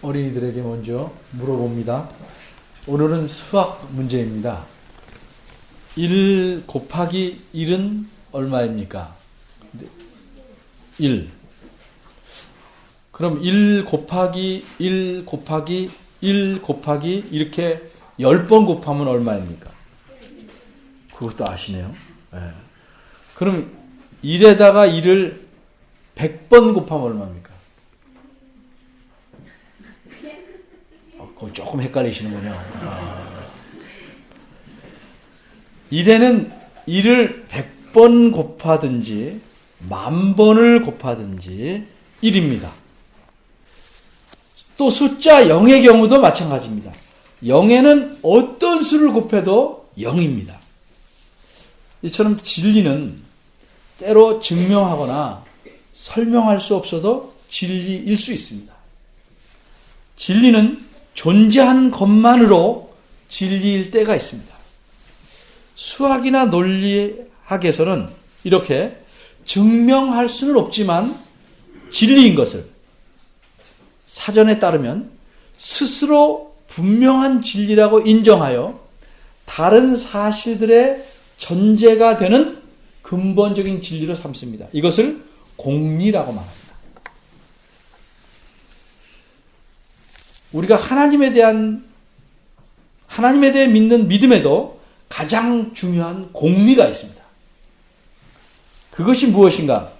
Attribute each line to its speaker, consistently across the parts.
Speaker 1: 어린이들에게 먼저 물어봅니다. 오늘은 수학 문제입니다. 1 곱하기 1은 얼마입니까? 1. 그럼 1 곱하기 1 곱하기 1 곱하기 이렇게 10번 곱하면 얼마입니까? 그것도 아시네요. 네. 그럼 1에다가 1을 100번 곱하면 얼마입니까? 그거 조금 헷갈리시는군요. 1에는 1을 100번 곱하든지 10,000번을 곱하든지 1입니다. 또 숫자 0의 경우도 마찬가지입니다. 0에는 어떤 수를 곱해도 0입니다. 이처럼 진리는 때로 증명하거나 설명할 수 없어도 진리일 수 있습니다. 진리는 존재한 것만으로 진리일 때가 있습니다. 수학이나 논리학에서는 이렇게 증명할 수는 없지만 진리인 것을 사전에 따르면 스스로 분명한 진리라고 인정하여 다른 사실들의 전제가 되는 근본적인 진리로 삼습니다. 이것을 공리라고 말합니다. 우리가 하나님에 대해 믿는 믿음에도 가장 중요한 공리가 있습니다. 그것이 무엇인가?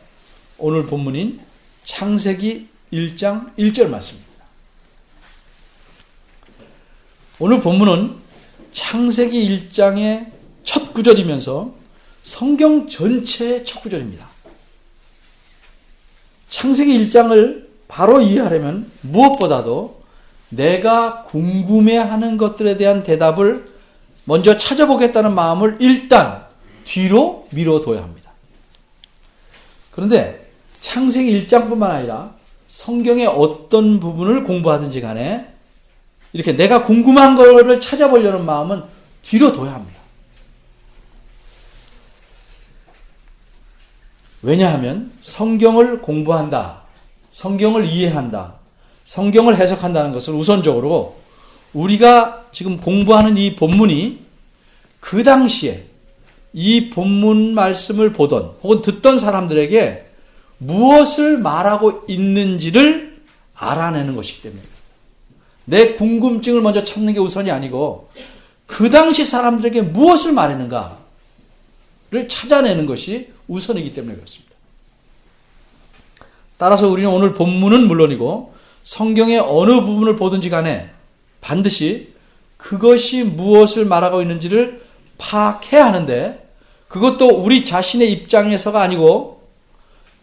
Speaker 1: 오늘 본문인 창세기 1장 1절 말씀입니다. 오늘 본문은 창세기 1장의 첫 구절이면서 성경 전체의 첫 구절입니다. 창세기 1장을 바로 이해하려면 무엇보다도 내가 궁금해하는 것들에 대한 대답을 먼저 찾아보겠다는 마음을 일단 뒤로 미뤄둬야 합니다. 그런데 창세기 1장뿐만 아니라 성경의 어떤 부분을 공부하든지 간에 이렇게 내가 궁금한 것을 찾아보려는 마음은 뒤로 둬야 합니다. 왜냐하면 성경을 공부한다, 성경을 이해한다, 성경을 해석한다는 것은 우선적으로 우리가 지금 공부하는 이 본문이 그 당시에 이 본문 말씀을 보던 혹은 듣던 사람들에게 무엇을 말하고 있는지를 알아내는 것이기 때문입니다. 내 궁금증을 먼저 찾는 게 우선이 아니고 그 당시 사람들에게 무엇을 말했는가를 찾아내는 것이 우선이기 때문에 그렇습니다. 따라서 우리는 오늘 본문은 물론이고 성경의 어느 부분을 보든지 간에 반드시 그것이 무엇을 말하고 있는지를 파악해야 하는데 그것도 우리 자신의 입장에서가 아니고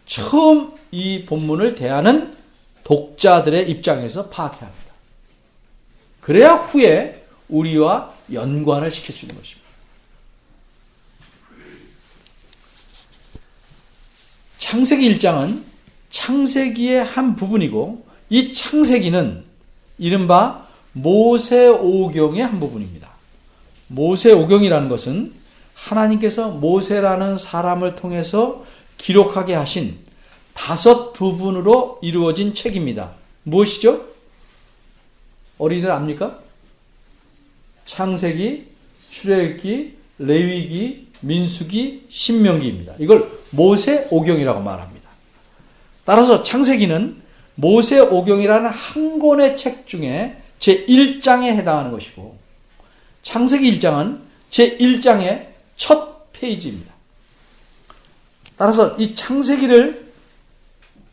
Speaker 1: 처음 이 본문을 대하는 독자들의 입장에서 파악해야 합니다. 그래야 후에 우리와 연관을 시킬 수 있는 것입니다. 창세기 1장은 창세기의 한 부분이고 이 창세기는 이른바 모세오경의 한 부분입니다. 모세오경이라는 것은 하나님께서 모세라는 사람을 통해서 기록하게 하신 5 부분으로 이루어진 책입니다. 무엇이죠? 어린이들 압니까? 창세기, 출애굽기, 레위기, 민수기, 신명기입니다. 이걸 모세오경이라고 말합니다. 따라서 창세기는 모세오경이라는 한 권의 책 중에 제1장에 해당하는 것이고 창세기 1장은 제1장의 첫 페이지입니다. 따라서 이 창세기를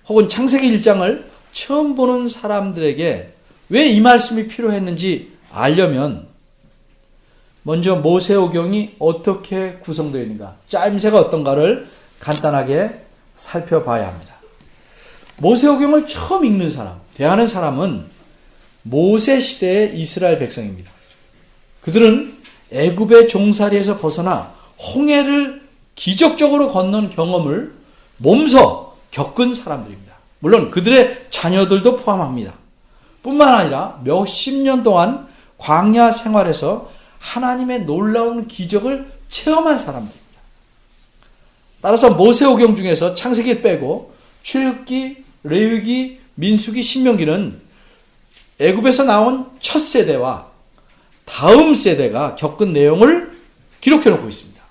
Speaker 1: 혹은 창세기 1장을 처음 보는 사람들에게 왜 이 말씀이 필요했는지 알려면 먼저 모세오경이 어떻게 구성되어 있는가, 짜임새가 어떤가를 간단하게 살펴봐야 합니다. 모세오경을 처음 읽는 사람, 대하는 사람은 모세 시대의 이스라엘 백성입니다. 그들은 애굽의 종살이에서 벗어나 홍해를 기적적으로 건넌 경험을 몸소 겪은 사람들입니다. 물론 그들의 자녀들도 포함합니다. 뿐만 아니라 몇십 년 동안 광야 생활에서 하나님의 놀라운 기적을 체험한 사람들입니다. 따라서 모세오경 중에서 창세기를 빼고 출애굽기, 레위기, 민수기, 신명기는 애굽에서 나온 첫 세대와 다음 세대가 겪은 내용을 기록해 놓고 있습니다.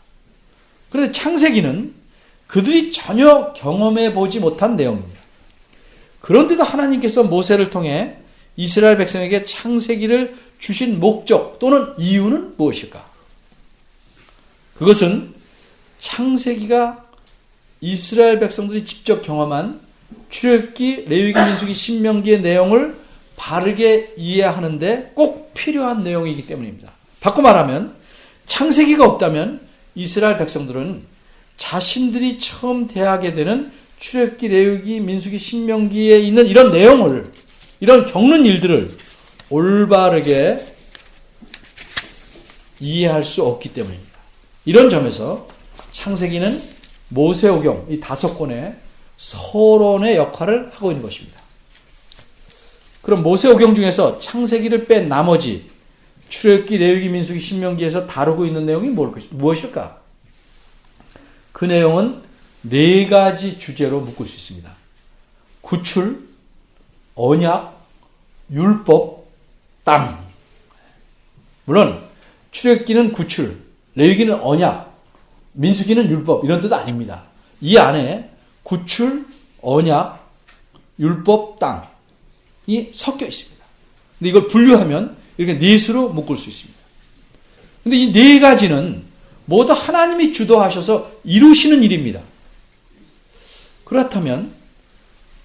Speaker 1: 그런데 창세기는 그들이 전혀 경험해 보지 못한 내용입니다. 그런데도 하나님께서 모세를 통해 이스라엘 백성에게 창세기를 주신 목적 또는 이유는 무엇일까? 그것은 창세기가 이스라엘 백성들이 직접 경험한 출애굽기, 레위기, 민수기, 신명기의 내용을 바르게 이해하는데 꼭 필요한 내용이기 때문입니다. 바꿔 말하면 창세기가 없다면 이스라엘 백성들은 자신들이 처음 대하게 되는 출애굽기, 레위기, 민수기, 신명기에 있는 이런 내용을, 이런 겪는 일들을 올바르게 이해할 수 없기 때문입니다. 이런 점에서 창세기는 모세오경, 이 5권의 서론의 역할을 하고 있는 것입니다. 그럼 모세오경 중에서 창세기를 뺀 나머지 출애굽기, 레위기, 민수기, 신명기에서 다루고 있는 내용이 무엇일까? 그 내용은 4가지 주제로 묶을 수 있습니다. 구출, 언약, 율법, 땅. 물론 출애굽기는 구출, 레위기는 언약, 민수기는 율법 이런 뜻 아닙니다. 이 안에 구출, 언약, 율법, 땅이 섞여 있습니다. 근데 이걸 분류하면 이렇게 4수로 묶을 수 있습니다. 근데 이 4가지는 모두 하나님이 주도하셔서 이루시는 일입니다. 그렇다면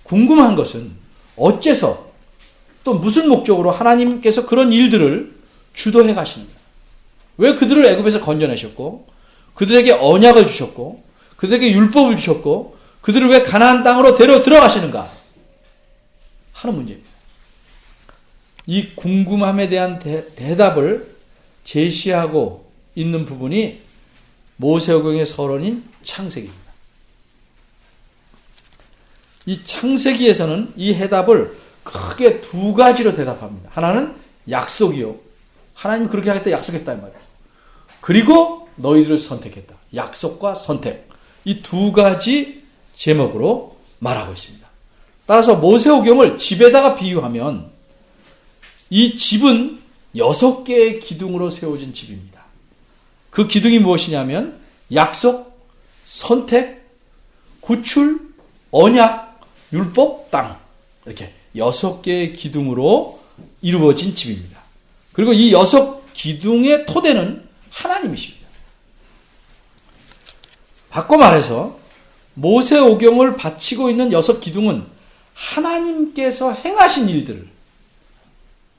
Speaker 1: 궁금한 것은 어째서 또 무슨 목적으로 하나님께서 그런 일들을 주도해 가시는가? 왜 그들을 애굽에서 건져내셨고 그들에게 언약을 주셨고 그들에게 율법을 주셨고 그들을 왜 가나안 땅으로 데려 들어가시는가 하는 문제입니다. 이 궁금함에 대한 대답을 제시하고 있는 부분이 모세오경의 서론인 창세기입니다. 이 창세기에서는 이 해답을 크게 2가지로 대답합니다. 하나는 약속이요. 하나님이 그렇게 하겠다 약속했다 이 말이에요. 그리고 너희들을 선택했다. 약속과 선택. 이 2가지 제목으로 말하고 있습니다. 따라서 모세오경을 집에다가 비유하면 이 집은 6개의 기둥으로 세워진 집입니다. 그 기둥이 무엇이냐면 약속, 선택, 구출, 언약, 율법, 땅. 이렇게 6개의 기둥으로 이루어진 집입니다. 그리고 이 6기둥의 토대는 하나님이십니다. 바꿔 말해서 모세오경을 바치고 있는 6기둥은 하나님께서 행하신 일들을,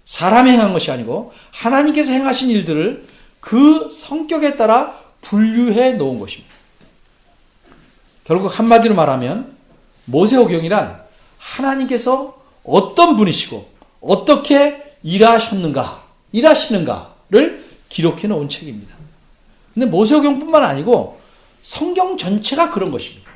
Speaker 1: 사람이 행한 것이 아니고 하나님께서 행하신 일들을 그 성격에 따라 분류해 놓은 것입니다. 결국 한마디로 말하면 모세오경이란 하나님께서 어떤 분이시고 어떻게 일하시는가를 기록해 놓은 책입니다. 근데 모세오경뿐만 아니고 성경 전체가 그런 것입니다.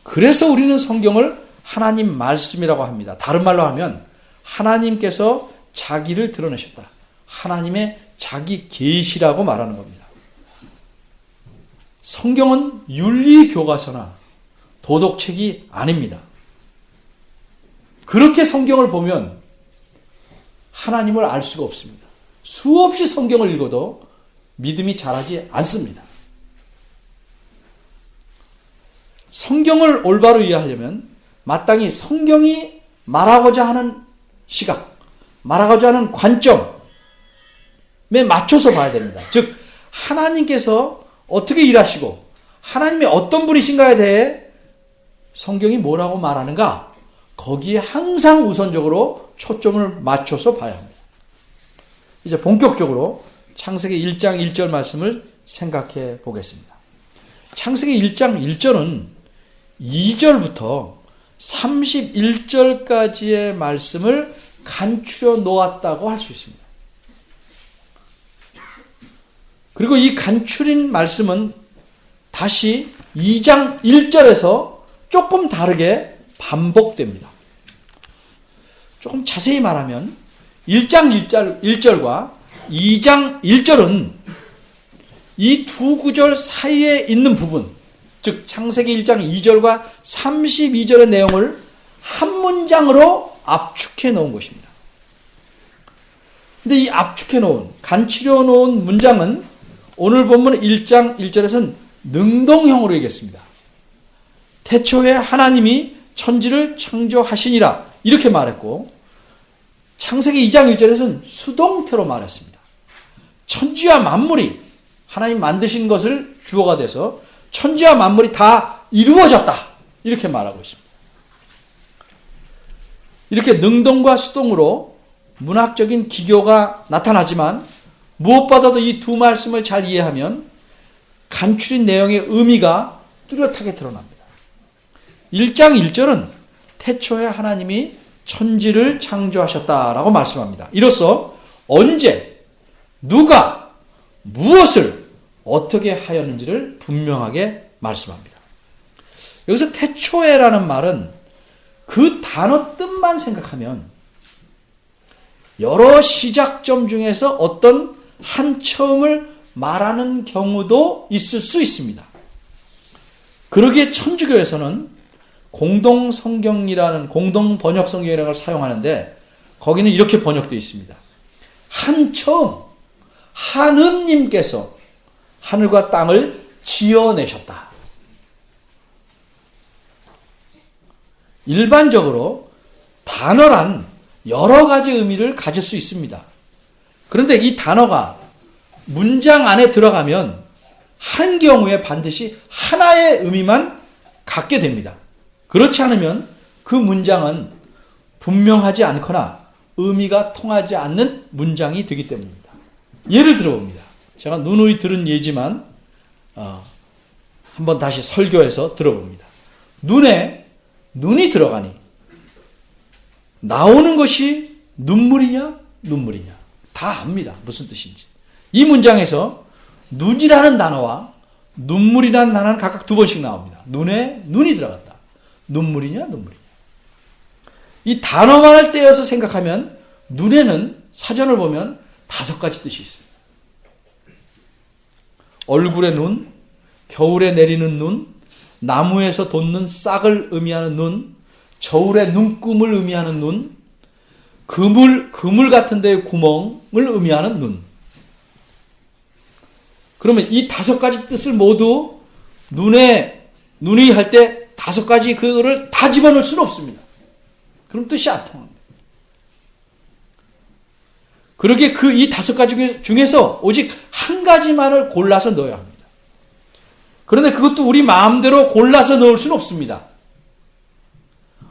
Speaker 1: 그래서 우리는 성경을 하나님 말씀이라고 합니다. 다른 말로 하면 하나님께서 자기를 드러내셨다. 하나님의 자기 계시라고 말하는 겁니다. 성경은 윤리교과서나 도덕책이 아닙니다. 그렇게 성경을 보면 하나님을 알 수가 없습니다. 수없이 성경을 읽어도 믿음이 자라지 않습니다. 성경을 올바로 이해하려면 마땅히 성경이 말하고자 하는 시각, 말하고자 하는 관점에 맞춰서 봐야 됩니다. 즉 하나님께서 어떻게 일하시고 하나님이 어떤 분이신가에 대해 성경이 뭐라고 말하는가, 거기에 항상 우선적으로 초점을 맞춰서 봐야 합니다. 이제 본격적으로 창세기 1장 1절 말씀을 생각해 보겠습니다. 창세기 1장 1절은 2절부터 31절까지의 말씀을 간추려 놓았다고 할 수 있습니다. 그리고 이 간추린 말씀은 다시 2장 1절에서 조금 다르게 반복됩니다. 조금 자세히 말하면 1장 1절과 2장 1절은 이 2구절 사이에 있는 부분, 즉 창세기 1장 2절과 32절의 내용을 한 문장으로 압축해 놓은 것입니다. 근데 이 압축해 놓은, 간추려 놓은 문장은 오늘 본문 1장 1절에서는 능동형으로 얘기했습니다. 태초에 하나님이 천지를 창조하시니라 이렇게 말했고, 창세기 2장 1절에서는 수동태로 말했습니다. 천지와 만물이 하나님 만드신 것을 주어가 돼서 천지와 만물이 다 이루어졌다 이렇게 말하고 있습니다. 이렇게 능동과 수동으로 문학적인 기교가 나타나지만 무엇보다도 이 두 말씀을 잘 이해하면 간추린 내용의 의미가 뚜렷하게 드러납니다. 1장 1절은 태초에 하나님이 천지를 창조하셨다라고 말씀합니다. 이로써 언제, 누가, 무엇을 어떻게 하였는지를 분명하게 말씀합니다. 여기서 태초에라는 말은 그 단어 뜻만 생각하면 여러 시작점 중에서 어떤 한 처음을 말하는 경우도 있을 수 있습니다. 그러기에 천주교에서는 공동 성경이라는 공동 번역 성경이라는 걸 사용하는데 거기는 이렇게 번역되어 있습니다. 한 처음 하느님께서 하늘과 땅을 지어내셨다. 일반적으로 단어란 여러 가지 의미를 가질 수 있습니다. 그런데 이 단어가 문장 안에 들어가면 한 경우에 반드시 하나의 의미만 갖게 됩니다. 그렇지 않으면 그 문장은 분명하지 않거나 의미가 통하지 않는 문장이 되기 때문입니다. 예를 들어봅니다. 제가 누누이 들은 예지만 한번 다시 설교해서 들어봅니다. 눈에 눈이 들어가니 나오는 것이 눈물이냐 눈물이냐 다 압니다. 무슨 뜻인지. 이 문장에서 눈이라는 단어와 눈물이라는 단어는 각각 두 번씩 나옵니다. 눈에 눈이 들어갔다. 눈물이냐 눈물이냐. 이 단어만을 떼어서 생각하면 눈에는 사전을 보면 5가지 뜻이 있습니다. 얼굴의 눈, 겨울에 내리는 눈, 나무에서 돋는 싹을 의미하는 눈, 저울의 눈금을 의미하는 눈, 그물 같은 데의 구멍을 의미하는 눈. 그러면 이 5가지 뜻을 모두 눈이 할 때 5가지 그거를 다 집어넣을 수는 없습니다. 그럼 뜻이 안 통합니다. 그러기에 이 5가지 중에서 오직 한 가지만을 골라서 넣어야 합니다. 그런데 그것도 우리 마음대로 골라서 넣을 수는 없습니다.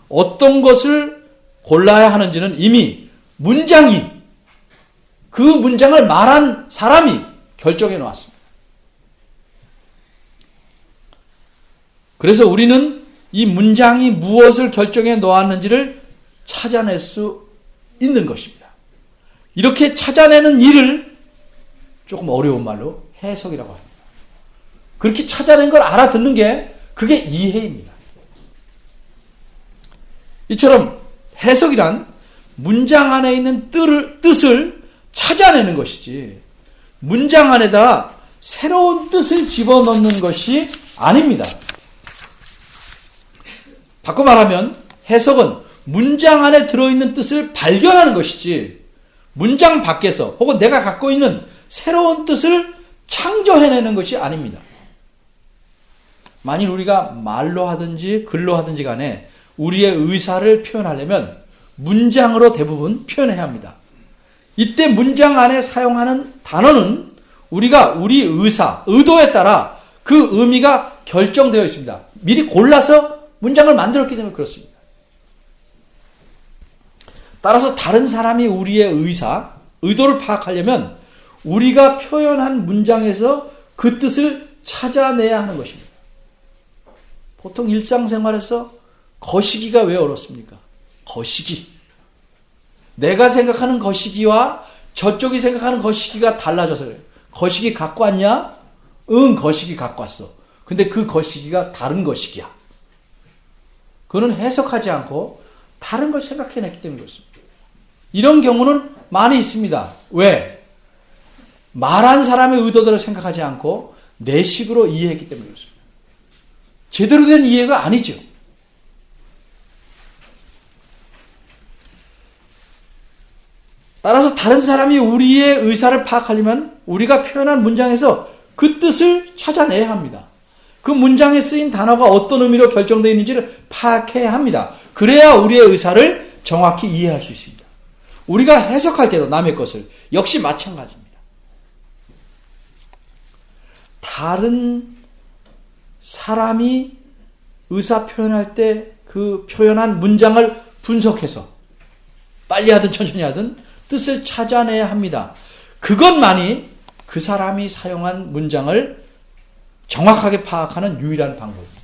Speaker 1: 어떤 것을 골라야 하는지는 이미 그 문장을 말한 사람이 결정해 놓았습니다. 그래서 우리는 이 문장이 무엇을 결정해 놓았는지를 찾아낼 수 있는 것입니다. 이렇게 찾아내는 일을 조금 어려운 말로 해석이라고 합니다. 그렇게 찾아낸 걸 알아듣는 게 그게 이해입니다. 이처럼 해석이란 문장 안에 있는 뜻을 찾아내는 것이지 문장 안에다 새로운 뜻을 집어넣는 것이 아닙니다. 바꿔 말하면 해석은 문장 안에 들어있는 뜻을 발견하는 것이지 문장 밖에서 혹은 내가 갖고 있는 새로운 뜻을 창조해내는 것이 아닙니다. 만일 우리가 말로 하든지 글로 하든지 간에 우리의 의사를 표현하려면 문장으로 대부분 표현해야 합니다. 이때 문장 안에 사용하는 단어는 우리가 우리 의도에 따라 그 의미가 결정되어 있습니다. 미리 골라서 문장을 만들었기 때문에 그렇습니다. 따라서 다른 사람이 우리의 의도를 파악하려면 우리가 표현한 문장에서 그 뜻을 찾아내야 하는 것입니다. 보통 일상생활에서 거시기가 왜 어렵습니까? 거시기. 내가 생각하는 거시기와 저쪽이 생각하는 거시기가 달라져서 그래요. 거시기 갖고 왔냐? 응, 거시기 갖고 왔어. 근데 그 거시기가 다른 거시기야. 그거는 해석하지 않고 다른 걸 생각해냈기 때문에 그렇습니다. 이런 경우는 많이 있습니다. 왜? 말한 사람의 의도대로 생각하지 않고 내 식으로 이해했기 때문에 그렇습니다. 제대로 된 이해가 아니죠. 따라서 다른 사람이 우리의 의사를 파악하려면 우리가 표현한 문장에서 그 뜻을 찾아내야 합니다. 그 문장에 쓰인 단어가 어떤 의미로 결정되어 있는지를 파악해야 합니다. 그래야 우리의 의사를 정확히 이해할 수 있습니다. 우리가 해석할 때도 남의 것을 역시 마찬가지입니다. 다른 사람이 의사 표현할 때 그 표현한 문장을 분석해서 빨리 하든 천천히 하든 뜻을 찾아내야 합니다. 그것만이 그 사람이 사용한 문장을 정확하게 파악하는 유일한 방법입니다.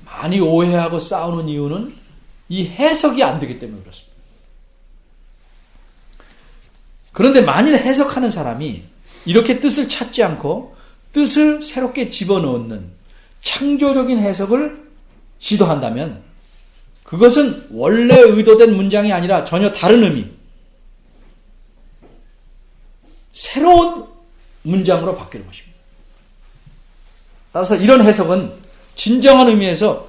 Speaker 1: 많이 오해하고 싸우는 이유는 이 해석이 안 되기 때문에 그렇습니다. 그런데 만일 해석하는 사람이 이렇게 뜻을 찾지 않고 뜻을 새롭게 집어넣는 창조적인 해석을 시도한다면 그것은 원래 의도된 문장이 아니라 전혀 다른 의미, 새로운 문장으로 바뀌는 것입니다. 따라서 이런 해석은 진정한 의미에서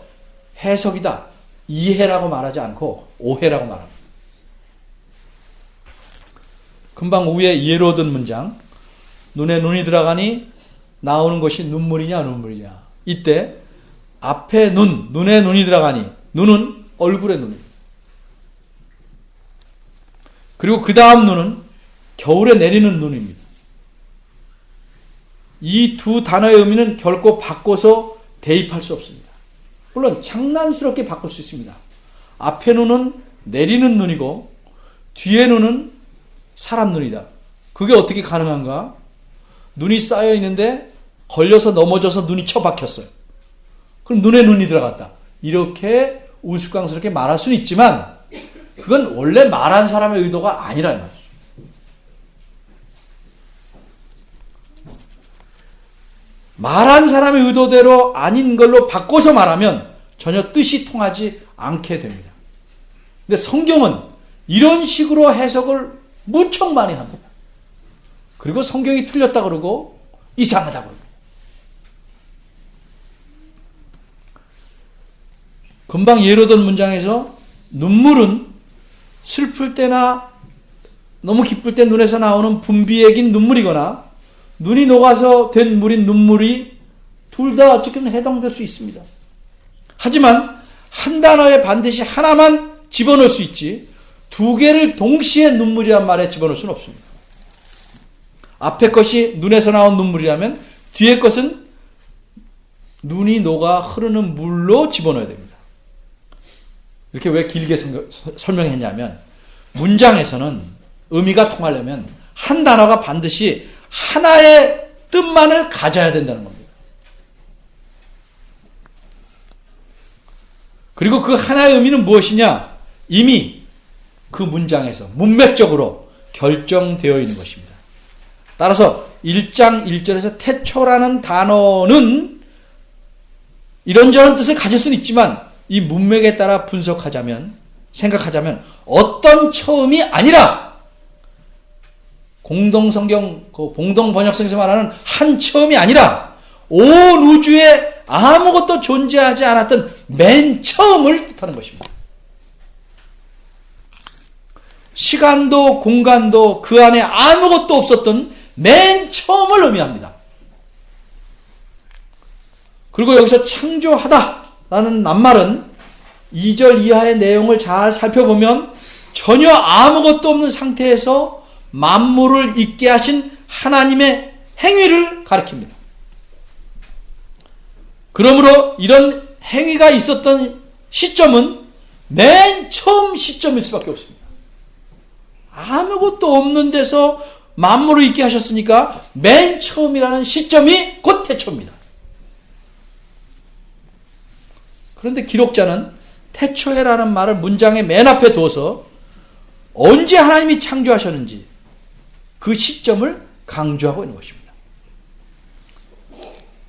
Speaker 1: 해석이다, 이해라고 말하지 않고 오해라고 말합니다. 금방 위에 예로 얻은 문장, 눈에 눈이 들어가니 나오는 것이 눈물이냐 눈물이냐. 이때 앞에 눈에 눈이 들어가니 눈은 얼굴의 눈입니다. 그리고 그 다음 눈은 겨울에 내리는 눈입니다. 이 두 단어의 의미는 결코 바꿔서 대입할 수 없습니다. 물론 장난스럽게 바꿀 수 있습니다. 앞에 눈은 내리는 눈이고 뒤에 눈은 사람 눈이다. 그게 어떻게 가능한가? 눈이 쌓여 있는데 걸려서 넘어져서 눈이 처박혔어요. 그럼 눈에 눈이 들어갔다. 이렇게 우스꽝스럽게 말할 수는 있지만 그건 원래 말한 사람의 의도가 아니란 말이죠. 말한 사람의 의도대로 아닌 걸로 바꿔서 말하면 전혀 뜻이 통하지 않게 됩니다. 근데 성경은 이런 식으로 해석을 무척 많이 합니다. 그리고 성경이 틀렸다 그러고 이상하다 그러고. 금방 예로 든 문장에서 눈물은 슬플 때나 너무 기쁠 때 눈에서 나오는 분비액인 눈물이거나 눈이 녹아서 된 물인 눈물이 둘 다 어쨌든 해당될 수 있습니다. 하지만 한 단어에 반드시 하나만 집어넣을 수 있지 두 개를 동시에 눈물이란 말에 집어넣을 수는 없습니다. 앞에 것이 눈에서 나온 눈물이라면 뒤에 것은 눈이 녹아 흐르는 물로 집어넣어야 됩니다. 이렇게 왜 길게 설명했냐면 문장에서는 의미가 통하려면 한 단어가 반드시 하나의 뜻만을 가져야 된다는 겁니다. 그리고 그 하나의 의미는 무엇이냐? 이미 그 문장에서 문맥적으로 결정되어 있는 것입니다. 따라서 1장 1절에서 태초라는 단어는 이런저런 뜻을 가질 수는 있지만 이 문맥에 따라 분석하자면, 생각하자면 어떤 처음이 아니라 공동성경, 공동번역성에서 말하는 한 처음이 아니라 온 우주에 아무것도 존재하지 않았던 맨 처음을 뜻하는 것입니다. 시간도 공간도 그 안에 아무것도 없었던 맨 처음을 의미합니다. 그리고 여기서 창조하다라는 낱말은 2절 이하의 내용을 잘 살펴보면 전혀 아무것도 없는 상태에서 만물을 있게 하신 하나님의 행위를 가리킵니다. 그러므로 이런 행위가 있었던 시점은 맨 처음 시점일 수밖에 없습니다. 아무것도 없는 데서 만물을 있게 하셨으니까 맨 처음이라는 시점이 곧 태초입니다. 그런데 기록자는 태초해라는 말을 문장의 맨 앞에 둬서 언제 하나님이 창조하셨는지 그 시점을 강조하고 있는 것입니다.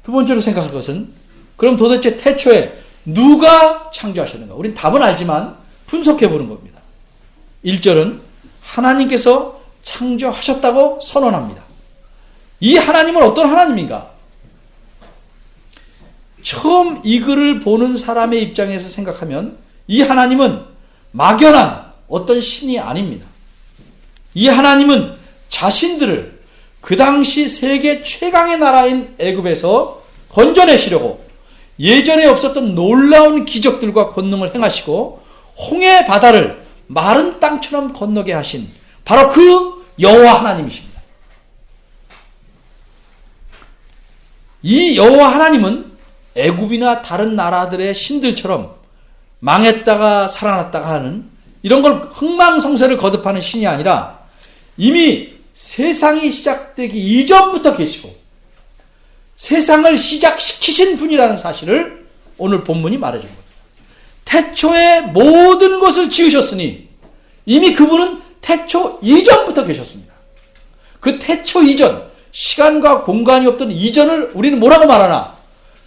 Speaker 1: 두 번째로 생각할 것은 그럼 도대체 태초에 누가 창조하셨는가? 우린 답은 알지만 분석해 보는 겁니다. 1절은 하나님께서 창조하셨다고 선언합니다. 이 하나님은 어떤 하나님인가? 처음 이 글을 보는 사람의 입장에서 생각하면 이 하나님은 막연한 어떤 신이 아닙니다. 이 하나님은 자신들을 그 당시 세계 최강의 나라인 애굽에서 건져내시려고 예전에 없었던 놀라운 기적들과 권능을 행하시고 홍해 바다를 마른 땅처럼 건너게 하신 바로 그 여호와 하나님이십니다. 이 여호와 하나님은 애굽이나 다른 나라들의 신들처럼 망했다가 살아났다가 하는 이런 걸 흥망성쇠를 거듭하는 신이 아니라 이미 세상이 시작되기 이전부터 계시고 세상을 시작시키신 분이라는 사실을 오늘 본문이 말해준 겁니다. 태초에 모든 것을 지으셨으니 이미 그분은 태초 이전부터 계셨습니다. 그 태초 이전, 시간과 공간이 없던 이전을 우리는 뭐라고 말하나?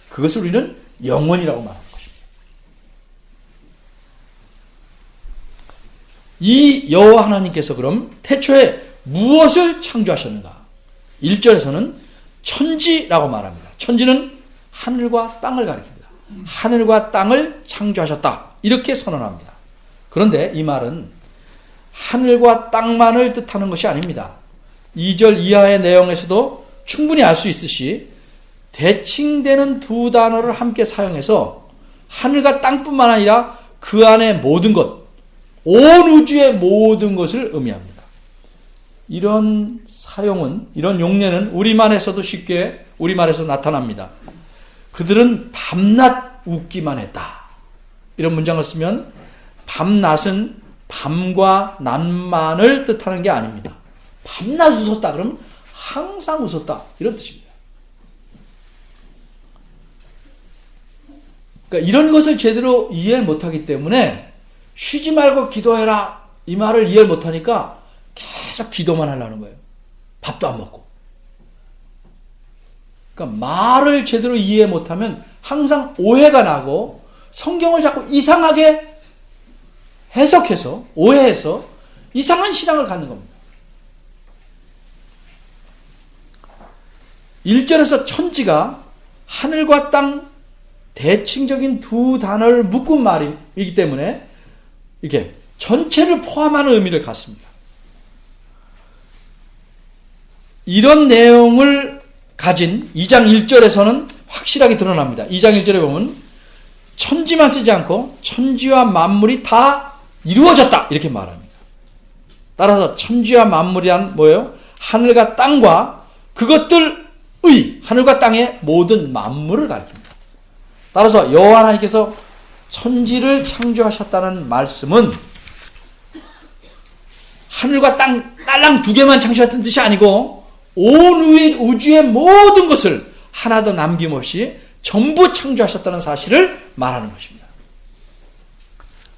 Speaker 1: 그것을 우리는 영원이라고 말하는 것입니다. 이 여호와 하나님께서 그럼 태초에 무엇을 창조하셨는가? 1절에서는 천지라고 말합니다. 천지는 하늘과 땅을 가리킵니다. 하늘과 땅을 창조하셨다. 이렇게 선언합니다. 그런데 이 말은 하늘과 땅만을 뜻하는 것이 아닙니다. 2절 이하의 내용에서도 충분히 알 수 있듯이 대칭되는 두 단어를 함께 사용해서 하늘과 땅뿐만 아니라 그 안의 모든 것, 온 우주의 모든 것을 의미합니다. 이런 사용은, 이런 용례는 우리말에서도 쉽게 우리말에서 나타납니다. 그들은 밤낮 웃기만 했다. 이런 문장을 쓰면 밤낮은 밤과 낮만을 뜻하는 게 아닙니다. 밤낮 웃었다 그러면 항상 웃었다 이런 뜻입니다. 그러니까 이런 것을 제대로 이해를 못하기 때문에 쉬지 말고 기도해라 이 말을 이해를 못하니까 계속 기도만 하려는 거예요. 밥도 안 먹고. 그러니까 말을 제대로 이해 못하면 항상 오해가 나고 성경을 자꾸 이상하게 해석해서 오해해서 이상한 신앙을 갖는 겁니다. 1절에서 천지가 하늘과 땅 대칭적인 두 단어를 묶은 말이기 때문에 이게 전체를 포함하는 의미를 갖습니다. 이런 내용을 가진 2장 1절에서는 확실하게 드러납니다. 2장 1절에 보면 천지만 쓰지 않고 천지와 만물이 다 이루어졌다 이렇게 말합니다. 따라서 천지와 만물이란 뭐예요? 하늘과 땅과 그것들의 하늘과 땅의 모든 만물을 가리킵니다. 따라서 여호와 하나님께서 천지를 창조하셨다는 말씀은 하늘과 딸랑 두 개만 창조했던 뜻이 아니고 온 우주의 모든 것을 하나도 남김없이 전부 창조하셨다는 사실을 말하는 것입니다.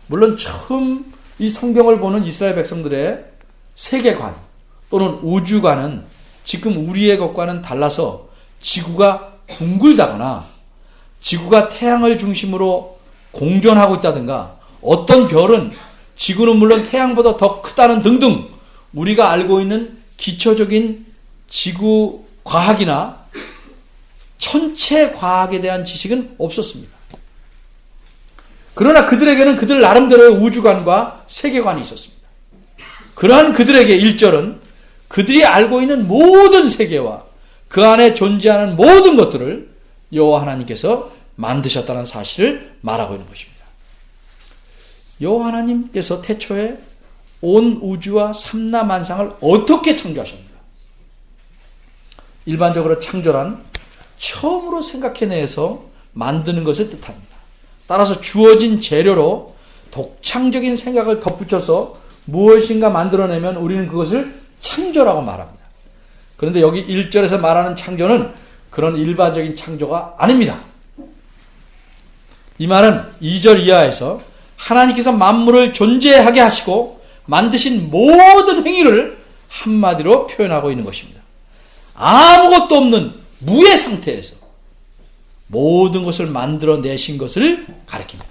Speaker 1: 물론 처음 이 성경을 보는 이스라엘 백성들의 세계관 또는 우주관은 지금 우리의 것과는 달라서 지구가 둥글다거나 지구가 태양을 중심으로 공전하고 있다든가 어떤 별은 지구는 물론 태양보다 더 크다는 등등 우리가 알고 있는 기초적인 지구 과학이나 천체 과학에 대한 지식은 없었습니다. 그러나 그들에게는 그들 나름대로의 우주관과 세계관이 있었습니다. 그러한 그들에게 1절은 그들이 알고 있는 모든 세계와 그 안에 존재하는 모든 것들을 여호와 하나님께서 만드셨다는 사실을 말하고 있는 것입니다. 여호와 하나님께서 태초에 온 우주와 삼라만상을 어떻게 창조하셨는가? 일반적으로 창조란 처음으로 생각해내서 만드는 것을 뜻합니다. 따라서 주어진 재료로 독창적인 생각을 덧붙여서 무엇인가 만들어내면 우리는 그것을 창조라고 말합니다. 그런데 여기 1절에서 말하는 창조는 그런 일반적인 창조가 아닙니다. 이 말은 2절 이하에서 하나님께서 만물을 존재하게 하시고 만드신 모든 행위를 한마디로 표현하고 있는 것입니다. 아무것도 없는 무의 상태에서 모든 것을 만들어내신 것을 가리킵니다.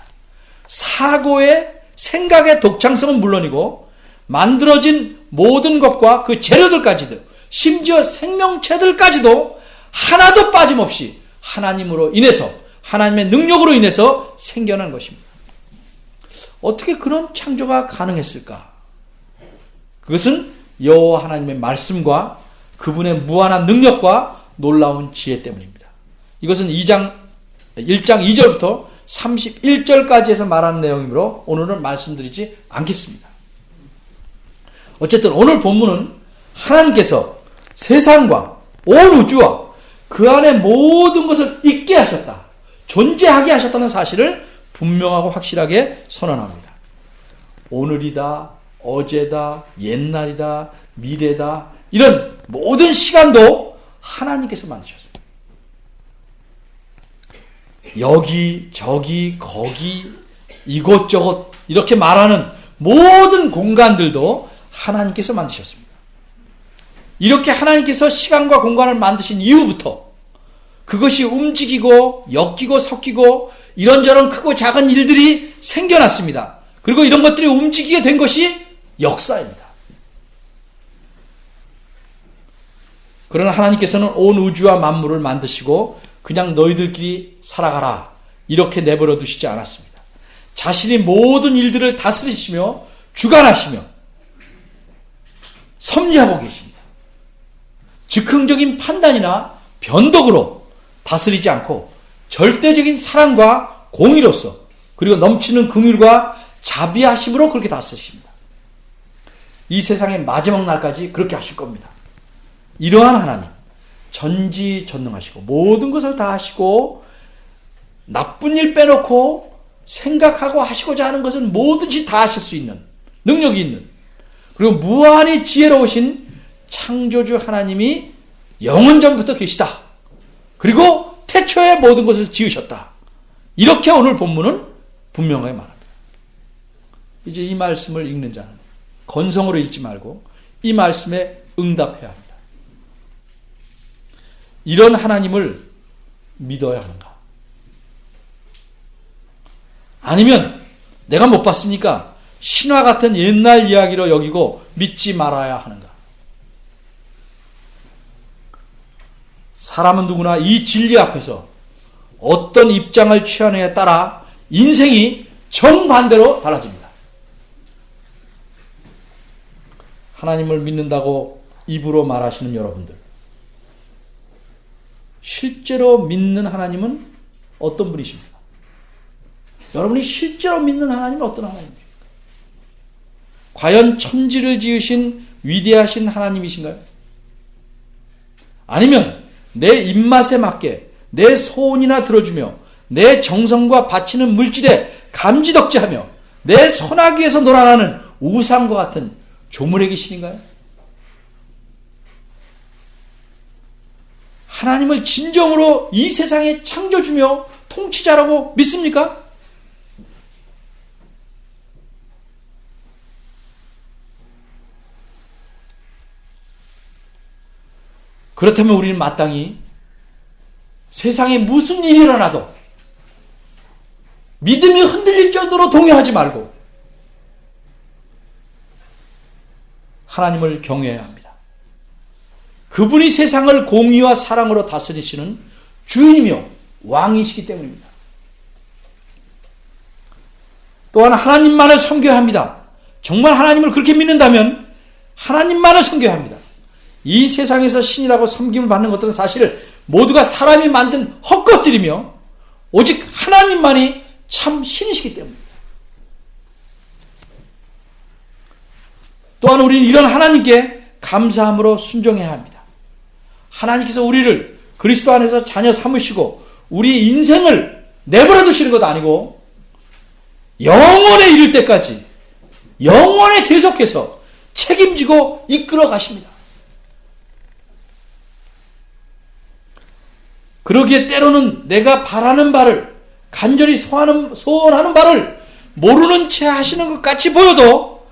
Speaker 1: 사고의 생각의 독창성은 물론이고 만들어진 모든 것과 그 재료들까지도 심지어 생명체들까지도 하나도 빠짐없이 하나님으로 인해서 하나님의 능력으로 인해서 생겨난 것입니다. 어떻게 그런 창조가 가능했을까? 그것은 여호와 하나님의 말씀과 그분의 무한한 능력과 놀라운 지혜 때문입니다. 이것은 1장 2절부터 31절까지에서 말하는 내용이므로 오늘은 말씀드리지 않겠습니다. 어쨌든 오늘 본문은 하나님께서 세상과 온 우주와 그 안에 모든 것을 있게 하셨다, 존재하게 하셨다는 사실을 분명하고 확실하게 선언합니다. 오늘이다, 어제다, 옛날이다, 미래다, 이런 모든 시간도 하나님께서 만드셨습니다. 여기, 저기, 거기, 이곳저곳 이렇게 말하는 모든 공간들도 하나님께서 만드셨습니다. 이렇게 하나님께서 시간과 공간을 만드신 이후부터 그것이 움직이고 엮이고 섞이고 이런저런 크고 작은 일들이 생겨났습니다. 그리고 이런 것들이 움직이게 된 것이 역사입니다. 그러나 하나님께서는 온 우주와 만물을 만드시고 그냥 너희들끼리 살아가라 이렇게 내버려 두시지 않았습니다. 자신이 모든 일들을 다스리시며 주관하시며 섭리하고 계십니다. 즉흥적인 판단이나 변덕으로 다스리지 않고 절대적인 사랑과 공의로서 그리고 넘치는 긍휼과 자비하심으로 그렇게 다스리십니다. 이 세상의 마지막 날까지 그렇게 하실 겁니다. 이러한 하나님, 전지전능하시고 모든 것을 다 하시고 나쁜 일 빼놓고 생각하고 하시고자 하는 것은 뭐든지 다 하실 수 있는 능력이 있는, 그리고 무한히 지혜로우신 창조주 하나님이 영원전부터 계시다. 그리고 태초에 모든 것을 지으셨다. 이렇게 오늘 본문은 분명하게 말합니다. 이제 이 말씀을 읽는 자는 건성으로 읽지 말고 이 말씀에 응답해야 합니다. 이런 하나님을 믿어야 하는가? 아니면 내가 못 봤으니까 신화 같은 옛날 이야기로 여기고 믿지 말아야 하는가? 사람은 누구나 이 진리 앞에서 어떤 입장을 취하느냐에 따라 인생이 정반대로 달라집니다. 하나님을 믿는다고 입으로 말하시는 여러분들, 실제로 믿는 하나님은 어떤 분이십니까? 여러분이 실제로 믿는 하나님은 어떤 하나님입니까? 과연 천지를 지으신 위대하신 하나님이신가요? 아니면 내 입맛에 맞게 내 소원이나 들어주며 내 정성과 바치는 물질에 감지덕지하며 내 손아귀에서 놀아나는 우상과 같은 조물의 귀신인가요? 하나님을 진정으로 이 세상의 창조주며 통치자라고 믿습니까? 그렇다면 우리는 마땅히 세상에 무슨 일이 일어나도 믿음이 흔들릴 정도로 동요하지 말고 하나님을 경외해야 합니다. 그분이 세상을 공의와 사랑으로 다스리시는 주인이며 왕이시기 때문입니다. 또한 하나님만을 섬겨야 합니다. 정말 하나님을 그렇게 믿는다면 하나님만을 섬겨야 합니다. 이 세상에서 신이라고 섬김을 받는 것들은 사실 모두가 사람이 만든 헛것들이며 오직 하나님만이 참 신이시기 때문입니다. 또한 우리는 이런 하나님께 감사함으로 순종해야 합니다. 하나님께서 우리를 그리스도 안에서 자녀 삼으시고 우리 인생을 내버려 두시는 것도 아니고 영원에 이를 때까지 영원에 계속해서 책임지고 이끌어 가십니다. 그러기에 때로는 내가 바라는 바를 간절히 소원하는 바를 모르는 채 하시는 것 같이 보여도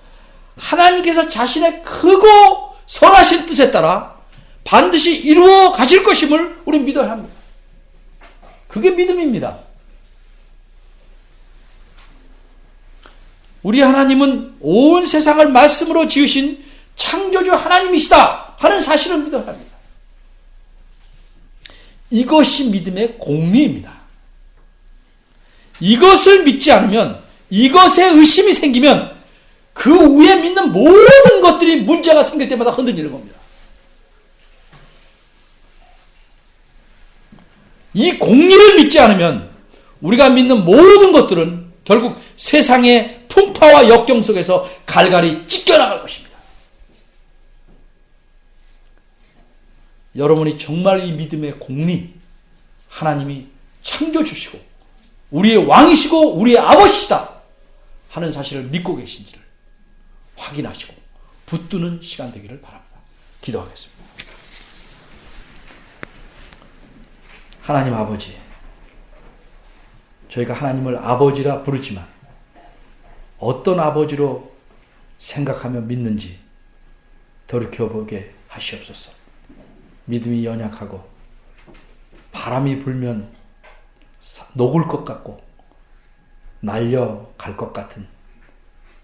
Speaker 1: 하나님께서 자신의 크고 선하신 뜻에 따라 반드시 이루어 가실 것임을 우리는 믿어야 합니다. 그게 믿음입니다. 우리 하나님은 온 세상을 말씀으로 지으신 창조주 하나님이시다 하는 사실을 믿어야 합니다. 이것이 믿음의 공리입니다. 이것을 믿지 않으면 이것에 의심이 생기면 그 위에 믿는 모든 것들이 문제가 생길 때마다 흔들리는 겁니다. 이 공리를 믿지 않으면 우리가 믿는 모든 것들은 결국 세상의 풍파와 역경 속에서 갈갈이 찢겨나갈 것입니다. 여러분이 정말 이 믿음의 공리, 하나님이 창조주시고 우리의 왕이시고 우리의 아버지시다 하는 사실을 믿고 계신지를 확인하시고 붙드는 시간 되기를 바랍니다. 기도하겠습니다. 하나님 아버지, 저희가 하나님을 아버지라 부르지만 어떤 아버지로 생각하며 믿는지 돌이켜보게 하시옵소서. 믿음이 연약하고 바람이 불면 녹을 것 같고 날려갈 것 같은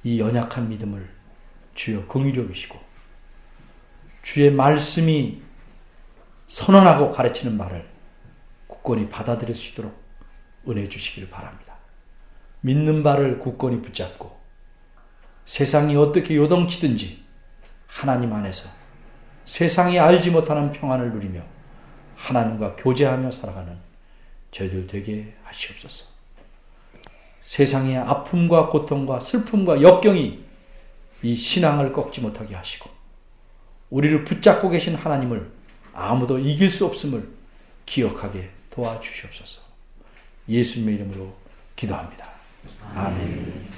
Speaker 1: 이 연약한 믿음을 주여 긍휼히 여기시고 주의 말씀이 선언하고 가르치는 말을 굳건히 받아들일 수 있도록 은혜 주시기를 바랍니다. 믿는 바를 굳건히 붙잡고 세상이 어떻게 요동치든지 하나님 안에서 세상이 알지 못하는 평안을 누리며 하나님과 교제하며 살아가는 저희들 되게 하시옵소서. 세상의 아픔과 고통과 슬픔과 역경이 이 신앙을 꺾지 못하게 하시고 우리를 붙잡고 계신 하나님을 아무도 이길 수 없음을 기억하게 도와주시옵소서. 예수님의 이름으로 기도합니다. 아멘.